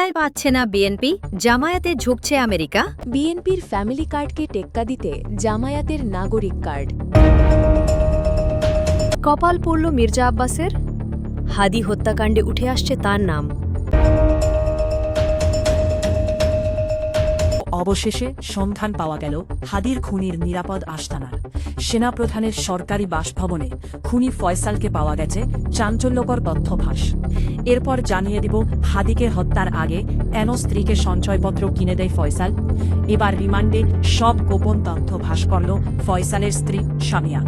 পাতায় পাচ্ছে না বিএনপি, জামায়াতে ঝুঁকছে আমেরিকা। বিএনপির ফ্যামিলি কার্ডকে টেক্কা দিতে জামায়াতের নাগরিক কার্ড। কপাল পড়ল মির্জা আব্বাসের, হাদি হত্যাকাণ্ডে উঠে আসছে তার নাম। অবশেষে সন্ধান পাওয়া গেল হাদির খুনির নিরাপদ আস্তানার। সেনাপ্রধানের সরকারি বাসভবনে খুনি ফয়সালকে পাওয়া গেছে চাঞ্চল্যকর তথ্য ফাঁস। এরপর জানিয়ে দিব হাদিকে হত্যার আগে কেন স্ত্রীকে সঞ্চয়পত্র কিনে দেয় ফয়সাল। এবার রিমান্ডে সব গোপন তথ্য ফাঁস করল ফয়সালের স্ত্রী সামিয়া।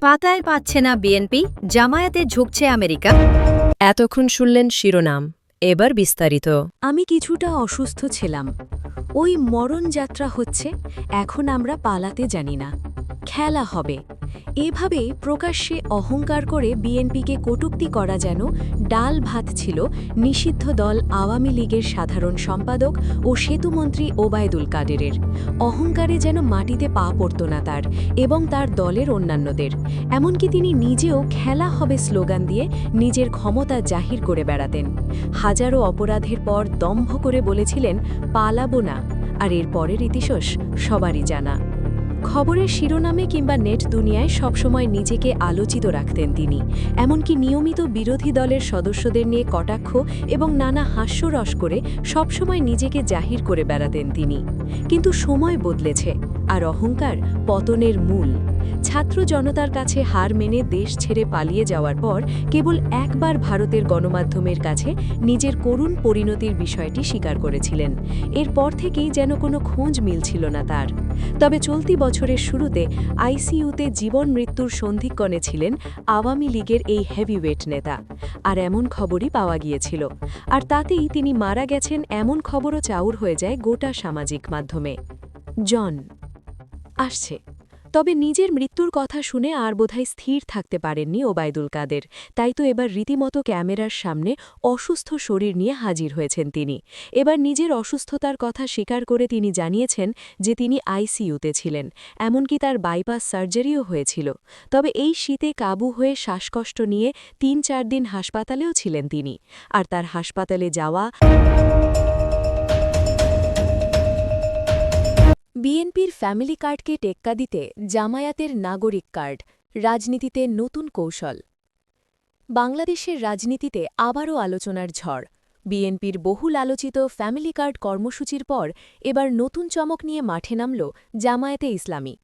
পাতায় পাচ্ছে না বিএনপি, জামায়াতে ঝুঁকছে আমেরিকা। এতক্ষণ শুনলেন শিরোনাম, এবার বিস্তারিত। আমি কিছুটা অসুস্থ ছিলাম, ওই মরণ যাত্রা হচ্ছে, এখন আমরা পালাতে জানি না, খেলা হবে। এভাবেই প্রকাশ্যে অহংকার করে বিএনপিকে কটূক্তি করা যেন ডাল ভাত ছিল নিষিদ্ধ দল আওয়ামী লীগের সাধারণ সম্পাদক ও সেতুমন্ত্রী ওবায়দুল কাদেরের। অহংকারে যেন মাটিতে পা পড়ত না তার এবং তার দলের অন্যান্যদের। এমনকি তিনি নিজেও খেলা হবে স্লোগান দিয়ে নিজের ক্ষমতা জাহির করে বেড়াতেন। হাজারো অপরাধের পর দম্ভ করে বলেছিলেন পালাবো না, আর এর পরের ইতিহাস সবারই জানা। খবরের শিরোনামে কিংবা নেট দুনিয়ায় সবসময় নিজেকে আলোচিত রাখতেন তিনি, এমনকি নিয়মিত বিরোধী দলের সদস্যদের নিয়ে কটাক্ষ এবং নানা হাস্যরস করে সবসময় নিজেকে জাহির করে বেড়াতেন তিনি। কিন্তু সময় বদলেছে, আর অহংকার পতনের মূল। ছাত্র জনতার কাছে হার মেনে দেশ ছেড়ে পালিয়ে যাওয়ার পর কেবল একবার ভারতের গণমাধ্যমের কাছে নিজের করুণ পরিণতির বিষয়টি স্বীকার করেছিলেন। এরপর থেকেই যেন কোনো খোঁজ মিলছিল না তার। তবে চলতি বছরের শুরুতে আইসিইউতে জীবন মৃত্যুর সন্ধিক্ষণে ছিলেন আওয়ামী লীগের এই হেভিওয়েট নেতা, আর এমন খবরই পাওয়া গিয়েছিল। আর তাতেই তিনি মারা গেছেন এমন খবরও চাউর হয়ে যায় গোটা সামাজিক মাধ্যমে। জন আসছে, তবে নিজের মৃত্যুর কথা শুনে আর বোধহয় স্থির থাকতে পারেননি ওবায়দুল কাদের। তাই তো এবার রীতিমতো ক্যামেরার সামনে অসুস্থ শরীর নিয়ে হাজির হয়েছেন তিনি। এবার নিজের অসুস্থতার কথা স্বীকার করে তিনি জানিয়েছেন যে তিনি আইসিইউতে ছিলেন, এমনকি তার বাইপাস সার্জারিও হয়েছিল। তবে এই শীতে কাবু হয়ে শ্বাসকষ্ট নিয়ে ৩-৪ দিন হাসপাতালেও ছিলেন তিনি। আর তার হাসপাতালে যাওয়া বিএনপির ফ্যামিলি কার্ডকে টেক্কা দিতে জামায়াতের নাগরিক কার্ড, রাজনীতিতে নতুন কৌশল। বাংলাদেশের রাজনীতিতে আবারও আলোচনার ঝড়। বিএনপির বহুল আলোচিত ফ্যামিলি কার্ড কর্মসূচির পর এবার নতুন চমক নিয়ে মাঠে নামল জামায়াতে ইসলামী।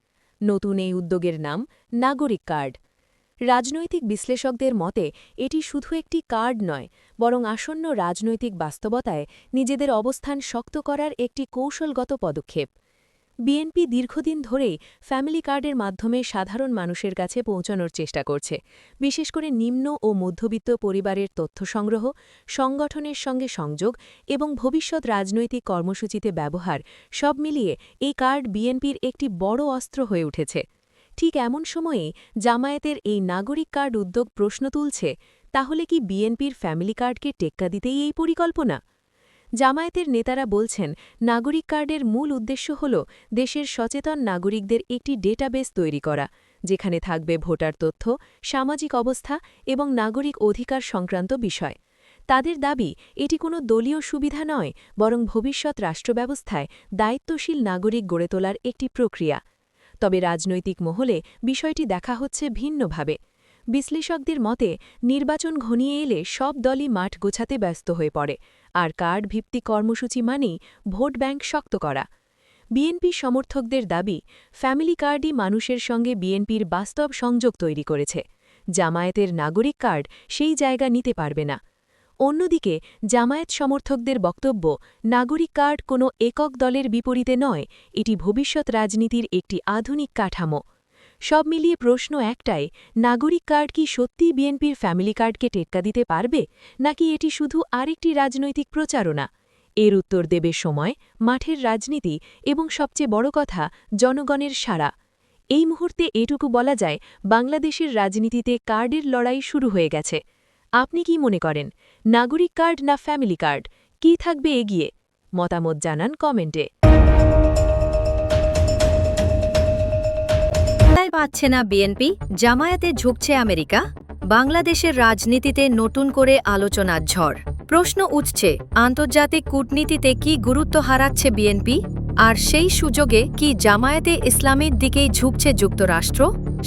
নতুন এই উদ্যোগের নাম নাগরিক কার্ড। রাজনৈতিক বিশ্লেষকদের মতে এটি শুধু একটি কার্ড নয়, বরং আসন্ন রাজনৈতিক বাস্তবতায় নিজেদের অবস্থান শক্ত করার একটি কৌশলগত পদক্ষেপ। বিএনপি দীর্ঘদিন ধরেই ফ্যামিলি কার্ডের মাধ্যমে সাধারণ মানুষের কাছে পৌঁছানোর চেষ্টা করছে, বিশেষ করে নিম্ন ও মধ্যবিত্ত পরিবারের তথ্য সংগ্রহ, সংগঠনের সঙ্গে সংযোগ এবং ভবিষ্যৎ রাজনৈতিক কর্মসূচিতে ব্যবহার, সব মিলিয়ে এই কার্ড বিএনপির একটি বড় অস্ত্র হয়ে উঠেছে। ঠিক এমন সময়েই জামায়াতের এই নাগরিক কার্ড উদ্যোগ প্রশ্ন তুলছে, তাহলে কি বিএনপির ফ্যামিলি কার্ডকে টেক্কা দিতেই এই পরিকল্পনা? জামায়াতের নেতারা বলছেন, নাগরিক কার্ডের মূল উদ্দেশ্য হল দেশের সচেতন নাগরিকদের একটি ডেটাবেস তৈরি করা, যেখানে থাকবে ভোটার তথ্য, সামাজিক অবস্থা এবং নাগরিক অধিকার সংক্রান্ত বিষয়। তাদের দাবি, এটি কোনো দলীয় সুবিধা নয়, বরং ভবিষ্যৎ রাষ্ট্রব্যবস্থায় দায়িত্বশীল নাগরিক গড়ে তোলার একটি প্রক্রিয়া। তবে রাজনৈতিক মহলে বিষয়টি দেখা হচ্ছে ভিন্নভাবে। বিশ্লেষকদের মতে, নির্বাচন ঘনিয়ে এলে সব দলই মাঠ গোছাতে ব্যস্ত হয়ে পড়ে, আর কার্ড ভিত্তিক কর্মসূচি মানেই ভোট ব্যাংক শক্ত করা। বিএনপি সমর্থকদের দাবি, ফ্যামিলি কার্ডই মানুষের সঙ্গে বিএনপির বাস্তব সংযোগ তৈরি করেছে। জামায়াতের নাগরিক কার্ড সেই জায়গা নিতে পারবে না। অন্যদিকে জামায়াত সমর্থকদের বক্তব্য, নাগরিক কার্ড কোনো একক দলের বিপরীতে নয়, এটি ভবিষ্যৎ রাজনীতির একটি আধুনিক কাঠামো। সব মিলিয়ে প্রশ্ন একটাই, নাগরিক কার্ড কি সত্যিই বিএনপির ফ্যামিলি কার্ডকে টেক্কা দিতে পারবে, নাকি এটি শুধু আরেকটি রাজনৈতিক প্রচারণা? এর উত্তর দেবে সময়, মাঠের রাজনীতি এবং সবচেয়ে বড় কথা, জনগণের সাড়া। এই মুহূর্তে এটুকু বলা যায়, বাংলাদেশের রাজনীতিতে কার্ডের লড়াই শুরু হয়ে গেছে। আপনি কি মনে করেন, নাগরিক কার্ড না ফ্যামিলি কার্ড, কি থাকবে এগিয়ে? মতামত জানান কমেন্টে। তাই পাচ্ছে না বিএনপি, জামায়াতে ঝুঁকছে আমেরিকা, বাংলাদেশের রাজনীতিতে নতুন করে আলোচনার ঝড়। প্রশ্ন উঠছে, আন্তর্জাতিক কূটনীতিতে কি গুরুত্ব হারাচ্ছে বিএনপি, আর সেই সুযোগে কি জামায়াতে ইসলামের দিকেই ঝুঁকছে যুক্তরাষ্ট্র?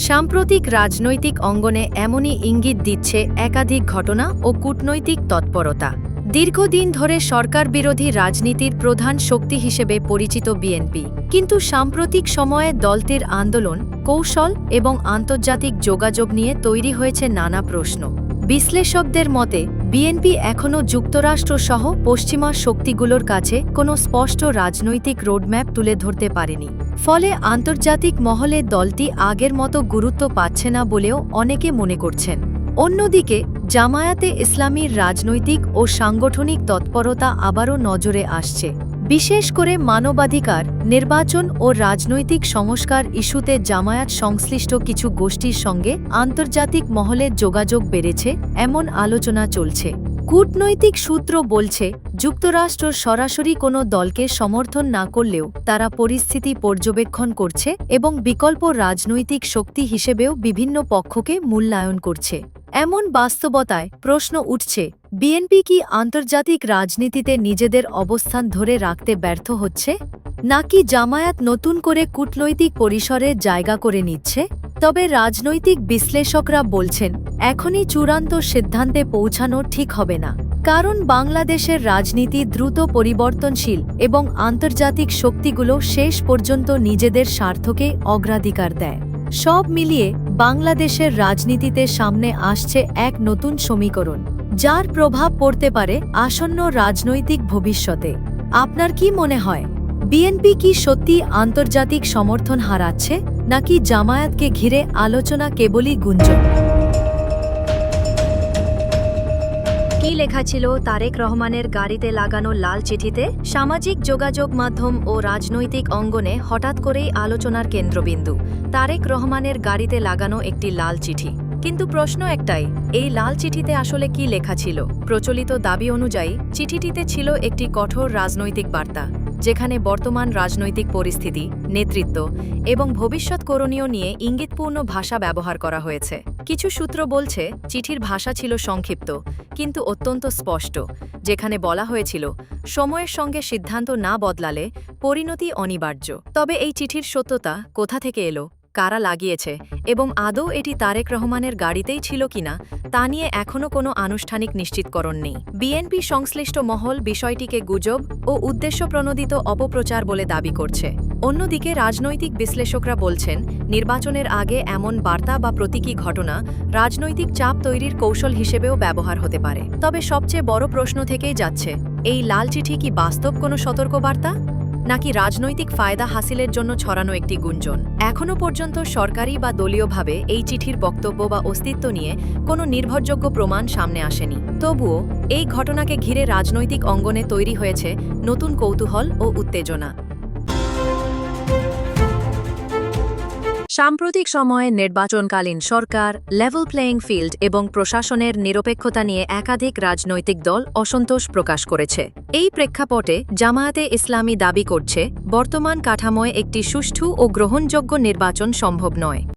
সাম্প্রতিক রাজনৈতিক অঙ্গনে এমনই ইঙ্গিত দিচ্ছে একাধিক ঘটনা ও কূটনৈতিক তৎপরতা। দীর্ঘদিন ধরে সরকার বিরোধী রাজনীতির প্রধান শক্তি হিসেবে পরিচিত বিএনপি, কিন্তু সাম্প্রতিক সময়ে দলটির আন্দোলন, কৌশল এবং আন্তর্জাতিক যোগাযোগ নিয়ে তৈরি হয়েছে নানা প্রশ্ন। বিশ্লেষকদের মতে বিএনপি এখনও যুক্তরাষ্ট্র সহ পশ্চিমা শক্তিগুলোর কাছে কোনো স্পষ্ট রাজনৈতিক রোডম্যাপ তুলে ধরতে পারেনি। ফলে আন্তর্জাতিক মহলে দলটি আগের মতো গুরুত্ব পাচ্ছে না বলেও অনেকে মনে করছেন। অন্যদিকে জামায়াতে ইসলামীর রাজনৈতিক ও সাংগঠনিক তৎপরতা আবারও নজরে আসছে। বিশেষ করে মানবাধিকার, নির্বাচন ও রাজনৈতিক সংস্কার ইস্যুতে জামায়াত সংশ্লিষ্ট কিছু গোষ্ঠীর সঙ্গে আন্তর্জাতিক মহলে যোগাযোগ বেড়েছে এমন আলোচনা চলছে। কূটনৈতিক সূত্র বলছে, যুক্তরাষ্ট্র সরাসরি কোনো দলকে সমর্থন না করলেও তারা পরিস্থিতি পর্যবেক্ষণ করছে এবং বিকল্প রাজনৈতিক শক্তি হিসেবেও বিভিন্ন পক্ষকে মূল্যায়ন করছে। এমন বাস্তবতায় প্রশ্ন উঠছে, বিএনপি কি আন্তর্জাতিক রাজনীতিতে নিজেদের অবস্থান ধরে রাখতে ব্যর্থ হচ্ছে, নাকি জামায়াত নতুন করে কূটনৈতিক পরিসরে জায়গা করে নিচ্ছে? তবে রাজনৈতিক বিশ্লেষকরা বলছেন, এখনই চূড়ান্ত সিদ্ধান্তে পৌঁছানো ঠিক হবে না, কারণ বাংলাদেশের রাজনীতি দ্রুত পরিবর্তনশীল এবং আন্তর্জাতিক শক্তিগুলো শেষ পর্যন্ত নিজেদের স্বার্থকে অগ্রাধিকার দেয়। সব মিলিয়ে বাংলাদেশের রাজনীতিতে সামনে আসছে এক নতুন সমীকরণ, যার প্রভাব পড়তে পারে আসন্ন রাজনৈতিক ভবিষ্যতে। আপনার কি মনে হয়, বিএনপি কি সত্যি আন্তর্জাতিক সমর্থন হারাচ্ছে, নাকি জামায়াতকে ঘিরে আলোচনা কেবলই গুঞ্জন? কি লেখা ছিল তারেক রহমানের গাড়িতে লাগানো লাল চিঠিতে? সামাজিক যোগাযোগ মাধ্যম ও রাজনৈতিক অঙ্গনে হঠাৎ করেই আলোচনার কেন্দ্রবিন্দু তারেক রহমানের গাড়িতে লাগানো একটি লাল চিঠি। কিন্তু প্রশ্ন একটাই, এই লাল চিঠিতে আসলে কি লেখা ছিল? প্রচলিত দাবি অনুযায়ী চিঠিটিতে ছিল একটি কঠোর রাজনৈতিক বার্তা, যেখানে বর্তমান রাজনৈতিক পরিস্থিতি, নেতৃত্ব এবং ভবিষ্যৎ করণীয় নিয়ে ইঙ্গিতপূর্ণ ভাষা ব্যবহার করা হয়েছে। কিছু সূত্র বলছে চিঠির ভাষা ছিল সংক্ষিপ্ত কিন্তু অত্যন্ত স্পষ্ট, যেখানে বলা হয়েছিল সময়ের সঙ্গে সিদ্ধান্ত না বদলালে পরিণতি অনিবার্য। তবে এই চিঠির সত্যতা কোথা থেকে এলো, কারা লাগিয়েছে এবং আদৌ এটি তারেক রহমানের গাড়িতেই ছিল কিনা তা নিয়ে এখনও কোনো আনুষ্ঠানিক নিশ্চিতকরণ নেই। বিএনপি সংশ্লিষ্ট মহল বিষয়টিকে গুজব ও উদ্দেশ্যপ্রণোদিত অপপ্রচার বলে দাবি করছে। অন্যদিকে রাজনৈতিক বিশ্লেষকরা বলছেন, নির্বাচনের আগে এমন বার্তা বা প্রতীকী ঘটনা রাজনৈতিক চাপ তৈরির কৌশল হিসেবেও ব্যবহার হতে পারে। তবে সবচেয়ে বড় প্রশ্ন থেকেই যাচ্ছে, এই লাল চিঠি কি বাস্তব কোনো সতর্কবার্তা, নাকি রাজনৈতিক ফায়দা হাসিলের জন্য ছড়ানো একটি গুঞ্জন? এখনও পর্যন্ত সরকারি বা দলীয়ভাবে এই চিঠির বক্তব্য বা অস্তিত্ব নিয়ে কোনো নির্ভরযোগ্য প্রমাণ সামনে আসেনি। তবুও এই ঘটনাকে ঘিরে রাজনৈতিক অঙ্গনে তৈরি হয়েছে নতুন কৌতূহল ও উত্তেজনা। সাম্প্রতিক সময়ে নির্বাচনকালীন সরকার, লেভেল প্লেয়িং ফিল্ড এবং প্রশাসনের নিরপেক্ষতা নিয়ে একাধিক রাজনৈতিক দল অসন্তোষ প্রকাশ করেছে। এই প্রেক্ষাপটে জামায়াতে ইসলামী দাবি করছে, বর্তমান কাঠামোয় একটি সুষ্ঠু ও গ্রহণযোগ্য নির্বাচন সম্ভব নয়।